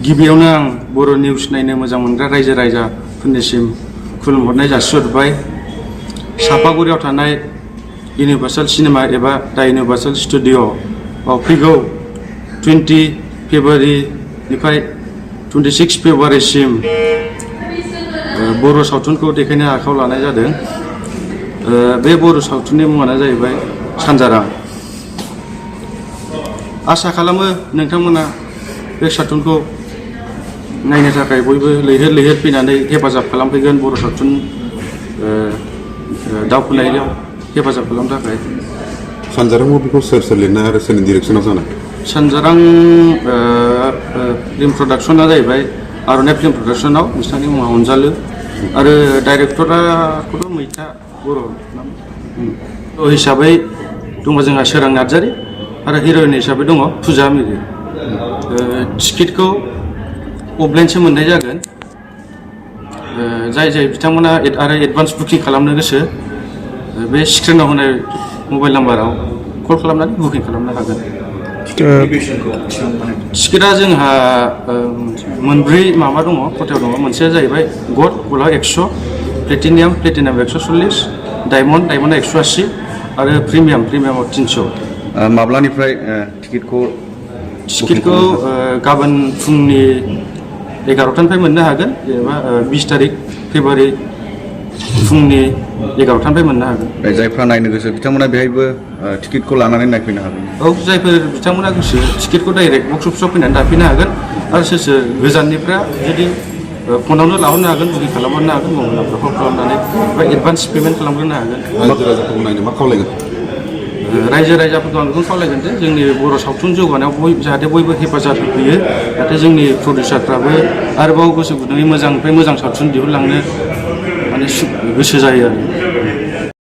गिबियावनो आं बर' निउस नायनो मोजां मोनग्रा रायजो राजाफोरनिसिम खुलुमहरनाय जासिहरबाय। सापागुरियाव थानाय इउनिभार्सेल सिनेमा एबा दा इउनिभार्सेल स्टुडिअ'आव फैगौ 20 फेब्रुवारिनिफ्राय 26 फेब्रुवारिसिम बर' सावथुनखौ देखायनो आखायाव लानाय जादों। बे बर' सावथुननि मुङानो जाहैबाय सानजारां। आसा खालामो नोंथांमोना बे सावथुनखौ नायनो थाखाय बयबो लैहोर लैहोर फैनानै हेफाजाब खालामफैगोन। बर' सावथुन दावखोनायाव हेफाजाब खालामनो थाखाय। सानजारां मुभिखौ सोर सोर लिरनाय आरो सोरनि डिरेक्सनाव जानाय? सानजारां फिल्म प्रडाक्सना जाहैबाय आर'नाइ फिल्म प्रडाक्सनाव, बिथांनि मुङा अनजालु, आरो डाइरेक्टराखौथ' मैथा बर' हिसाबै दङ जोंहा सोरां नार्जारि, आरो हिर'इन हिसाबै दङ फुजा मिरि। टिकेटखौ अफलाइनसो मोननाय जागोन। जाय बिथांमोना आरो एडभान्स बुकिं खालामनो गोसो, बे स्क्रिनाव होनाय मबाइल नाम्बाराव कल खालामनानै बुकिं खालामनो हागोन। टिकेटआ जोंहा मोनब्रै माबा दङ, खथायाव दङ। मोनसेया जाहैबाय गल्ड, गल्डआ 100, प्लेटिनियाम 140, डायमन्डआ 180, आरो प्रिमियामाव 300। माब्लानिफ्राय टिकेटखौ गाबोन फुंनि 11टानिफ्राय मोननो हागोन, जेनेबा 20 तारिख फेब्रुवारि फुंनि 11टानिफ्राय मोननो हागोन। जायफ्रा नायनो गोसो बिथांमोना बेहायबो टिकेटखौ लानानै नायफैनो हागोन। औ, जायफोर बिथांमोना गोसो टिकेटखौ डाइरेक्ट बक्स अफिसाव फैनानै दाफैनो हागोन। आरो सोर गोजाननिफ्रा जुदि फनावनो लाहरनो हागोन, बुकिं खालामहरनो हागोन, मबाइल नाम्बाराव कल खालामनानै बा एडभान्स पेमेन्ट खालामग्रोनो हागोन। रायजो राजाफोरखौ नायनो मा खावलायगोन? रायजो राजाफोरखौ आं बेखौनो खावलायगोन जे जोंनि बर' सावथुन जौगानायाव जाहाथे बयबो हेफाजाब होफैयो, जाहाथे जोंनि प्रडिउसारफ्राबो आरोबाव गोसो गुदुङै मोजांनिफ्राय मोजां सावथुन दिहुनलांनो माने गोसो जायो आरो।